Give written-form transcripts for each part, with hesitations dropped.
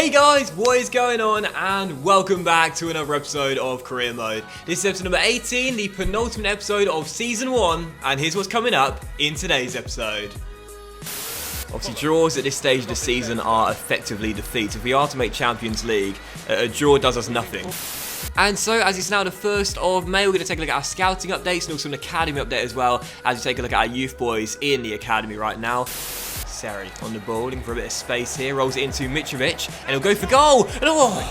Hey guys, what is going on? And welcome back to another episode of Career Mode. This is episode number 18, the penultimate episode of Season 1, and here's what's coming up in today's episode. Obviously, draws at this stage of the season are effectively defeats. If we are to make Champions League, a draw does us nothing. And so, as it's now the 1st of May, we're going to take a look at our scouting updates and also an academy update as well, as we take a look at our youth boys in the academy right now. Seri on the ball, looking for a bit of space here, rolls it into Mitrovic, and he'll go for goal! And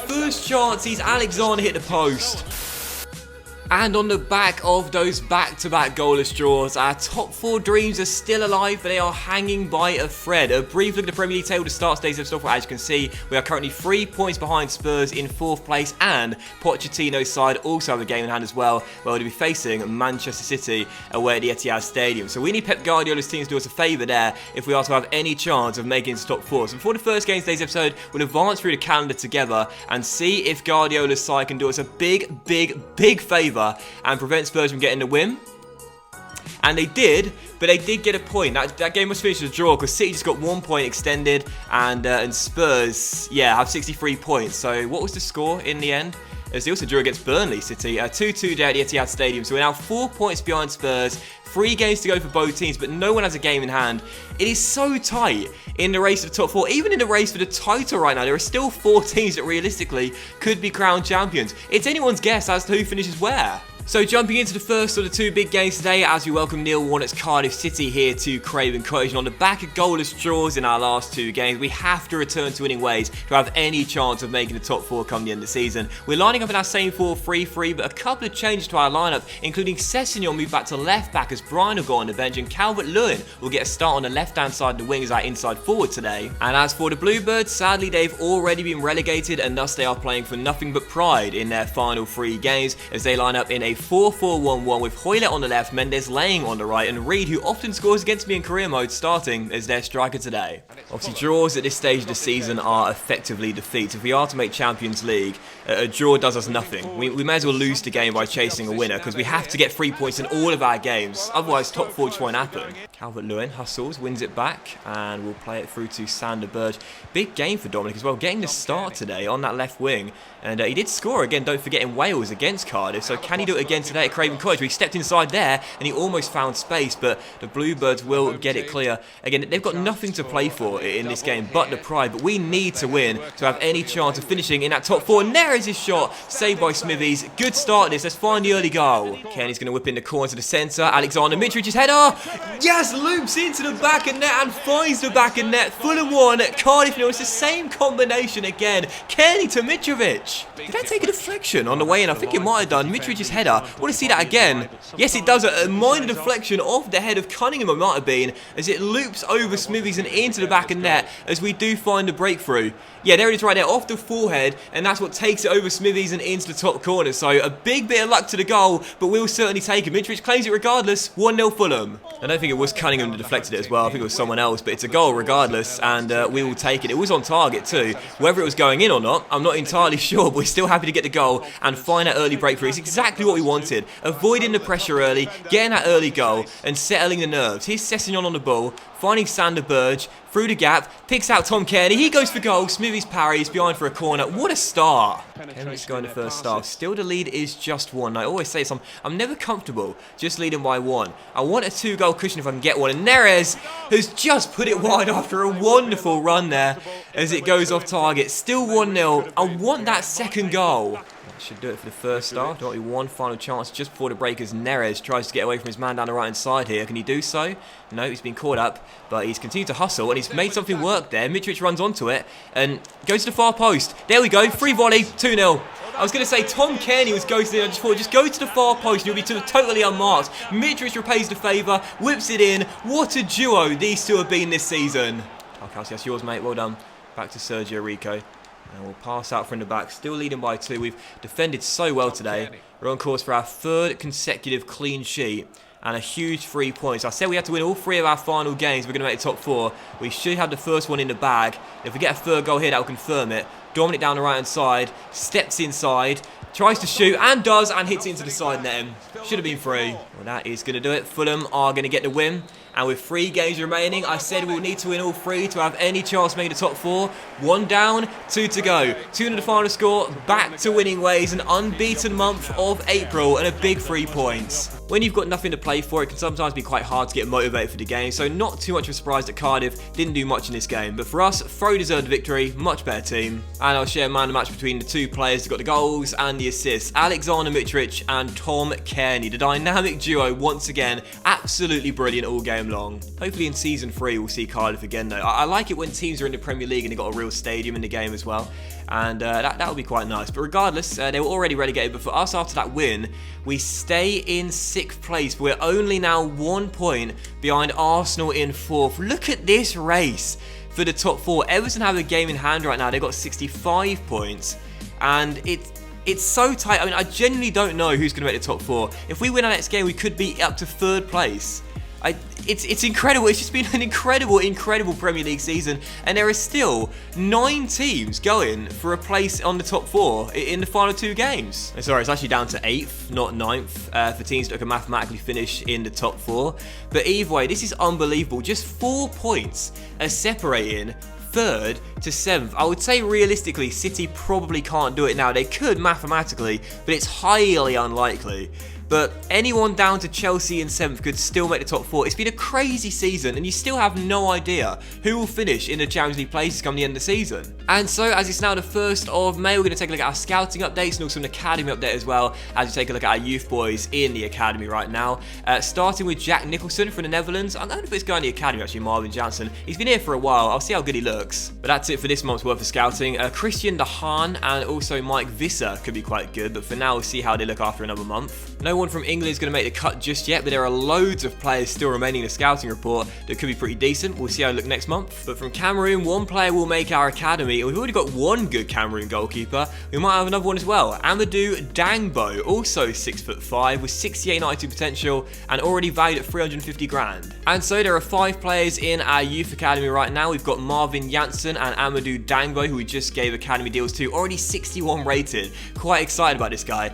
first chance, he's Alexander hit the post. And on the back of those back-to-back goalless draws, our top 4 dreams are still alive, but they are hanging by a thread. A brief look at the Premier League table to start today's episode. As you can see, we are currently 3 points behind Spurs in 4th place, and Pochettino's side also have a game in hand as well, where we'll be facing Manchester City away at the Etihad Stadium. So we need Pep Guardiola's team to do us a favour there if we are to have any chance of making it to top 4. So before the first game of today's episode, we'll advance through the calendar together and see if Guardiola's side can do us a big favour and prevent Spurs from getting the win. And they did, but they did get a point. That game was finished as a draw because City just got 1 point extended, and Spurs, have 63 points. So what was the score in the end? As they also drew against Burnley City, 2-2 there at the Etihad Stadium. So we're now 4 points behind Spurs. 3 games to go for both teams, but no one has a game in hand. It is so tight in the race for the top 4. Even in the race for the title right now, there are still 4 teams that realistically could be crowned champions. It's anyone's guess as to who finishes where. So jumping into the first of the 2 big games today, as we welcome Neil Warnock's Cardiff City here to Craven Cottage. And on the back of goalless draws in our last 2 games, we have to return to winning ways to have any chance of making the top 4 come the end of the season. We're lining up in our same 4-3-3, but a couple of changes to our lineup, including Sessegnon moved back to left back as Brian will go on the bench, and Calvert-Lewin will get a start on the left-hand side of the wing as our inside forward today. And as for the Bluebirds, sadly they've already been relegated, and thus they are playing for nothing but pride in their final 3 games as they line up in a 4-4-1-1 with Hoylett on the left, Mendes laying on the right, and Reed, who often scores against me in career mode, starting as their striker today. Obviously, draws at this stage of the season are effectively defeats. If we are to make Champions League, a draw does us nothing. We may as well lose the game by chasing a winner because we have to get 3 points in all of our games. Otherwise, top 4 just won't happen. Calvert-Lewin hustles, wins it back, and we'll play it through to Sander Berge. Big game for Dominic as well, getting the start today on that left wing. And he did score again, don't forget, in Wales against Cardiff. So can he do it again today at Craven Cottage? He stepped inside there and he almost found space, but the Bluebirds will get it clear. Again, they've got nothing to play for in this game but the pride, but we need to win to have any chance of finishing in that top 4. And there is his shot, saved by Smithies. Good start this, let's find the early goal. Kenny's going to whip in the corner to the centre. Alexander Mitrovic's header, yes, loops into the back of net and finds the back of net. Fulham 1, Cardiff 0. It's the same combination again. Kenny to Mitrovic. Did that take a deflection on the way in? I think it might have done. Mitrovic's header. I want to see that again. Yes, it does. A minor deflection off the head of Cunningham, it might have been, as it loops over Smithies and into the back of net as we do find the breakthrough. Yeah, there it is right there, off the forehead, and that's what takes it over Smithies and into the top corner. So a big bit of luck to the goal, but we'll certainly take it. Mitrovic claims it regardless. 1-0 Fulham. I don't think it was Cunningham that deflected it as well. I think it was someone else, but it's a goal regardless, and we will take it. It was on target too. Whether it was going in or not, I'm not entirely sure, but we're still happy to get the goal and find that early breakthrough. It's exactly what we wanted. Avoiding the pressure early, getting that early goal, and settling the nerves. Here's Sessegnon on the ball, finding Sander Berge, through the gap, picks out Tom Kearney, he goes for goal, Smithies parries, behind for a corner. What a start! Kennedy's going to first start. Still the lead is just 1. I always say this, I'm never comfortable just leading by 1. I want a 2-goal cushion if I can get one, and Neres has just put it wide after a wonderful run there as it goes off target. Still 1-0. I want that second goal. Should do it for the first start. Got one final chance just before the break as Neres tries to get away from his man down the right hand side here. Can he do so? No, he's been caught up, but he's continued to hustle and he's made something work there. Mitrovic runs onto it and goes to the far post. There we go, free volley, 2-0. I was going to say Tom Kearney was ghosting. I just thought, just go to the far post and you'll be totally unmarked. Mitrovic repays the favour, whips it in. What a duo these two have been this season. Oh, Kelsey, that's yours, mate. Well done. Back to Sergio Rico. And we'll pass out from the back, still leading by 2. We've defended so well today. We're on course for our 3rd consecutive clean sheet and a huge 3 points. I said we had to win all 3 of our final games. We're going to make the top 4. We should have the first one in the bag. If we get a 3rd goal here, that will confirm it. Dominic down the right hand side, steps inside, tries to shoot and does, and hits it into the side net. Should have been free. Well, that is going to do it. Fulham are going to get the win. And with 3 games remaining, I said we'll need to win all 3 to have any chance of making the top 4. 1 down, 2 to go. 2 to the final score, back to winning ways, an unbeaten month of April, and a big 3 points. When you've got nothing to play for, it can sometimes be quite hard to get motivated for the game, so not too much of a surprise that Cardiff didn't do much in this game. But for us, Fro deserved the victory, much better team. And I'll share man of the match between the 2 players who got the goals and the assists, Alexander Mitrovic and Tom Kearney. The dynamic duo, once again, absolutely brilliant all game long. Hopefully in Season 3 we'll see Cardiff again though. I like it when teams are in the Premier League and they've got a real stadium in the game as well. And that would be quite nice. But regardless, they were already relegated. But for us, after that win, we stay in 6th place. We're only now 1 point behind Arsenal in 4th. Look at this race for the top 4. Everton have a game in hand right now. They've got 65 points. And it's so tight. I mean, I genuinely don't know who's going to make the top 4. If we win our next game, we could be up to 3rd place. It's incredible. It's just been an incredible Premier League season, and there are still 9 teams going for a place on the top 4 in the final 2 games. Sorry, it's actually down to 8th, not 9th, for teams that can mathematically finish in the top 4. But either way, this is unbelievable. Just 4 points are separating 3rd to 7th. I would say realistically, City probably can't do it now. They could mathematically, but it's highly unlikely. But anyone down to Chelsea in 7th could still make the top 4. It's been a crazy season, and you still have no idea who will finish in the Champions League places come the end of the season. And so, as it's now the 1st of May, we're going to take a look at our scouting updates and also an academy update as well, as we take a look at our youth boys in the academy right now. Starting with Jack Nicholson from the Netherlands. I'm going to put this guy in the academy, actually, Marvin Janssen. He's been here for a while. I'll see how good he looks. But that's it for this month's worth of scouting. Christian De Haan and also Mike Visser could be quite good, but for now, we'll see how they look after another month. No one from England is going to make the cut just yet, but there are loads of players still remaining in the scouting report that could be pretty decent. We'll see how they look next month. But from Cameroon, 1 player will make our academy. We've already got 1 good Cameroon goalkeeper. We might have another one as well. Amadou Dangbo, also 6'5", with 68 92 potential and already valued at 350 grand. And so there are 5 players in our youth academy right now. We've got Marvin Janssen and Amadou Dangbo, who we just gave academy deals to, already 61 rated. Quite excited about this guy.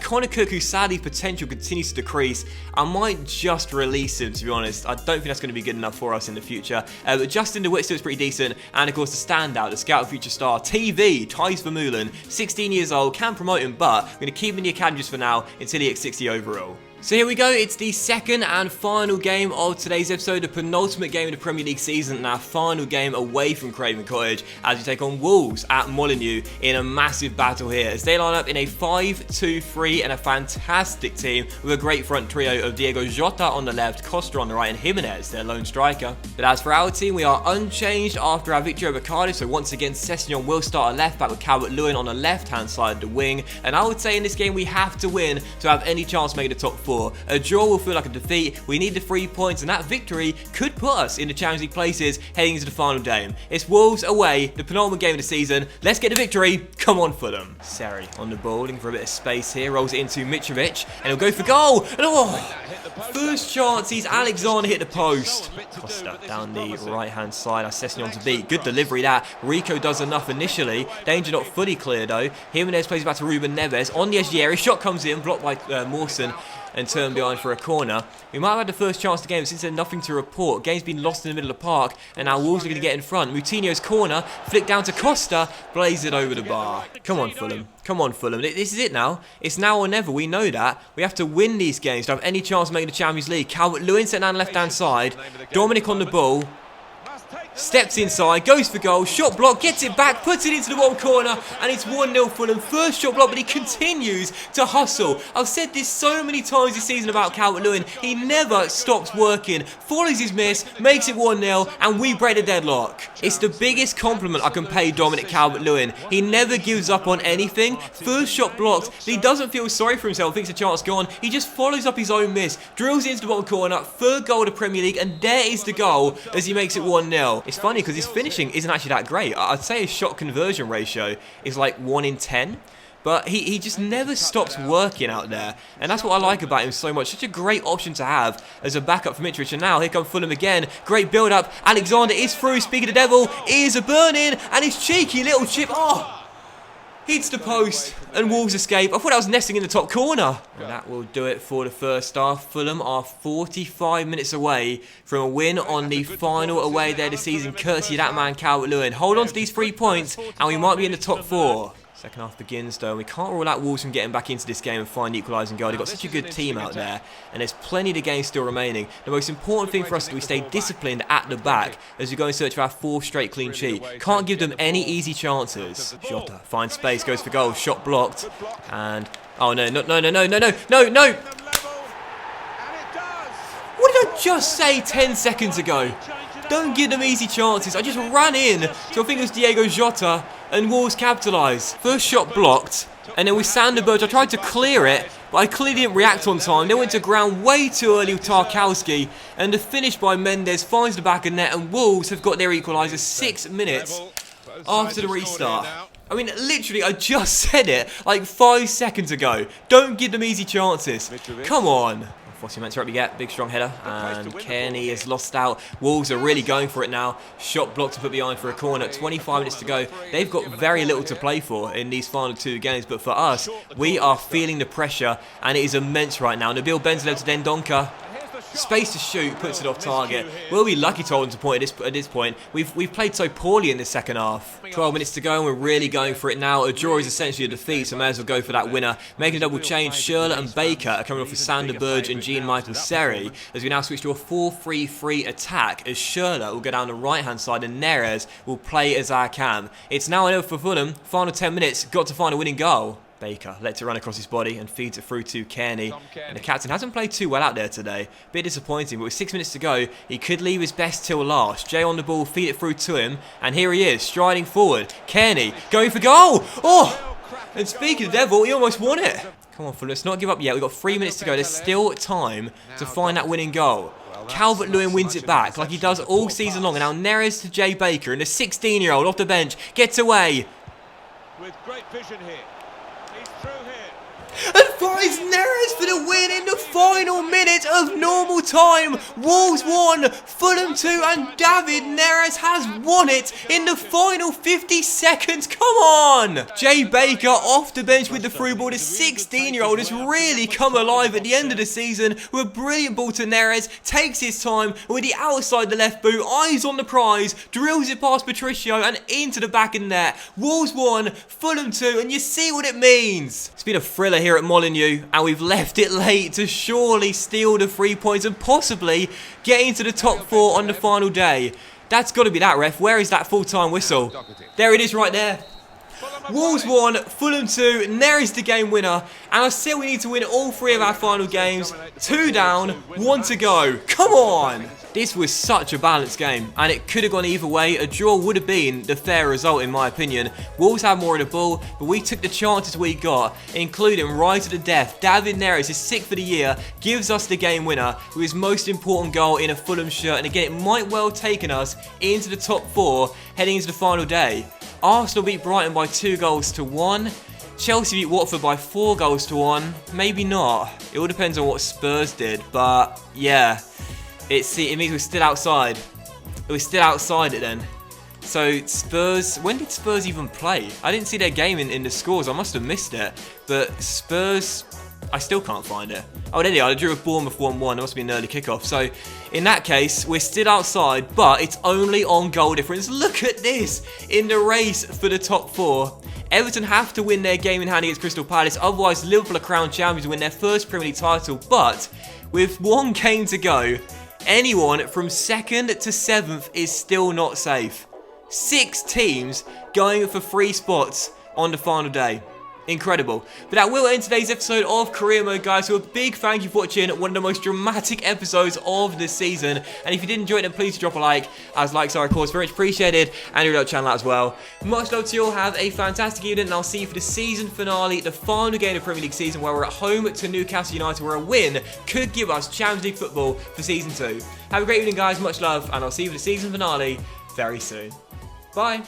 Connor Cook, who sadly potential continues to decrease. I might just release him, to be honest. I don't think that's going to be good enough for us in the future. But Justin DeWitt still is pretty decent. And of course the standout, the Scout Future Star, TV, Thijs Vermeulen, 16 years old, can promote him, but I'm going to keep him in the academy just for now until he hits 60 overall. So here we go, it's the 2nd and final game of today's episode, the penultimate game of the Premier League season, and our final game away from Craven Cottage as we take on Wolves at Molineux in a massive battle here as they line up in a 5-2-3 and a fantastic team with a great front trio of Diego Jota on the left, Costa on the right, and Jimenez, their lone striker. But as for our team, we are unchanged after our victory over Cardiff, so once again Sessegnon will start at left back with Calvert-Lewin on the left-hand side of the wing, and I would say in this game we have to win to have any chance of making the top 4. A draw will feel like a defeat. We need the 3 points, and that victory could put us in the Champions League places heading into the final game. It's Wolves away, the penultimate game of the season. Let's get the victory. Come on, Fulham. Sari on the ball, looking for a bit of space here. Rolls it into Mitrovic, and he'll go for goal. And first chance, Alexander hit the post. Costa down the right-hand side. Sessegnon to beat. Good delivery that. Rico does enough initially. Danger not fully clear though. Jimenez plays back to Ruben Neves. On the edge of the area. Shot comes in, blocked by Mawson, and turned behind for a corner. We might have had the first chance of the game since there's nothing to report. Game's been lost in the middle of the park, and now Wolves are going to get in front. Moutinho's corner, flick down to Costa, blaze it over the bar. Come on, Fulham. Come on, Fulham. This is it now. It's now or never. We know that. We have to win these games to have any chance of making the Champions League. Calvert-Lewin set down left-hand side. Dominic on the ball. Steps inside, goes for goal, shot block, gets it back, puts it into the bottom corner, and it's 1-0 Fulham. First shot block, but he continues to hustle. I've said this so many times this season about Calvert-Lewin. He never stops working, follows his miss, makes it 1-0, and we break the deadlock. It's the biggest compliment I can pay Dominic Calvert-Lewin. He never gives up on anything. First shot blocked, but he doesn't feel sorry for himself, thinks the chance gone. He just follows up his own miss, drills into the bottom corner, 3rd goal of the Premier League, and there is the goal as he makes it 1-0. It's funny because his finishing isn't actually that great. I'd say his shot conversion ratio is like 1 in 10. But he just never stops working out there. And that's what I like about him so much. Such a great option to have as a backup for Mitrovic. And now here come Fulham again. Great build-up. Alexander is through. Speaking of the devil, ears are burning. And his cheeky little chip. Oh! hits the post, and Wolves escape. I thought I was nesting in the top corner. And that will do it for the first half. Fulham are 45 minutes away from a win on the final away day of the season, courtesy of that man Calvert-Lewin. Hold on to these 3 points, and we might be in the top 4. Second half begins though, and we can't rule out Wolves from getting back into this game and find the equalising goal. They've got such a good team out there, and there's plenty of the game still remaining. The most important thing for us is that we stay disciplined at the back as we go in search of our 4th straight clean sheet. Can't give them any easy chances. Jota finds space, goes for goal, shot blocked, and oh no. What did I just say 10 seconds ago? Don't give them easy chances. I just ran in, so I think it was Diego Jota, and Wolves capitalise. First shot blocked, and then with Sanderberg, I tried to clear it, but I clearly didn't react on time. They went to ground way too early with Tarkowski, and the finish by Mendes finds the back of net, and Wolves have got their equaliser 6 minutes after the restart. I mean, literally, I just said it like 5 seconds ago. Don't give them easy chances. Come on. What's he meant to up you get? Big strong header, and Kearney is lost out. Wolves are really going for it now. Shot blocked to put behind for a corner. 25 minutes to go. They've got very little to play for in these final 2 games, but for us, we are feeling the pressure, and it is immense right now. Nabil Bentaleb to Dendoncker. Space to shoot, puts it off target. We'll be lucky to hold on to point at this point. We've played so poorly in the second half. 12 minutes to go, and we're really going for it now. A draw is essentially a defeat, so may as well go for that winner. Making a double change, Schürrle and Baker are coming off with Sanderberg and Jean-Michael Seri, as we now switch to a 4-3-3 attack, as Schürrle will go down the right-hand side and Neres will play as our cam. It's now over for Fulham. Final 10 minutes, got to find a winning goal. Baker lets it run across his body and feeds it through to Kearney. And the captain hasn't played too well out there today. Bit disappointing, but with 6 minutes to go, he could leave his best till last. Jay on the ball, feed it through to him, and here he is, striding forward. Kearney going for goal! Oh! And speaking of the devil, he almost won it. Come on, Fulham, let's not give up yet. We've got 3 minutes to go. There's still time to find that winning goal. Calvert-Lewin wins it back like he does all season long. And now Neres to Jay Baker, and the 16-year-old off the bench gets away. With great vision here. He's through here. And finds Neres for the win in the final minute of normal time. Wolves 1, Fulham 2, and David Neres has won it in the final 50 seconds. Come on! Jay Baker off the bench with the through ball. The 16-year-old has really come alive at the end of the season with a brilliant ball to Neres. Takes his time with the outside the left boot. Eyes on the prize. Drills it past Patricio and into the back of net. Wolves 1, Fulham 2, and you see what it means. It's been a thriller here at Molineux, and we've left it late to surely steal the 3 points and possibly get into the top 4 on the final day. That's got to be that, ref. Where is that full-time whistle? There it is right there. Wolves 1, Fulham 2, Neres the game winner, and I still we need to win all 3 of our final games. 2 down, 1 to go. Come on! This was such a balanced game, and it could have gone either way. A draw would have been the fair result in my opinion. Wolves had more of the ball, but we took the chances we got, including right to the death. David Neres, his 6th for the year, gives us the game winner with his most important goal in a Fulham shirt, and again, it might well have taken us into the top 4 heading into the final day. Arsenal beat Brighton by 2-1. Chelsea beat Watford by 4-1. Maybe not. It all depends on what Spurs did, but yeah. It means we're still outside. We're still outside it then. So Spurs, when did Spurs even play? I didn't see their game in the scores. I must have missed it. But Spurs, I still can't find it. Oh, there they are. I drew with Bournemouth 1-1. It must be an early kickoff. So in that case, we're still outside, but it's only on goal difference. Look at this in the race for the top 4. Everton have to win their game in hand against Crystal Palace. Otherwise, Liverpool are crowned champions and win their first Premier League title. But with 1 game to go, anyone from 2nd to 7th is still not safe. 6 teams going for 3 spots on the final day. Incredible. But that will end today's episode of Career Mode, guys. So a big thank you for watching one of the most dramatic episodes of the season. And if you did enjoy it, then please drop a like, as likes are of course very much appreciated, and your channel out as well. Much love to you all. Have a fantastic evening, and I'll see you for the season finale, the final game of Premier League season, where we're at home to Newcastle United, where a win could give us Champions League football for season 2. Have a great evening, guys. Much love, and I'll see you for the season finale very soon. Bye.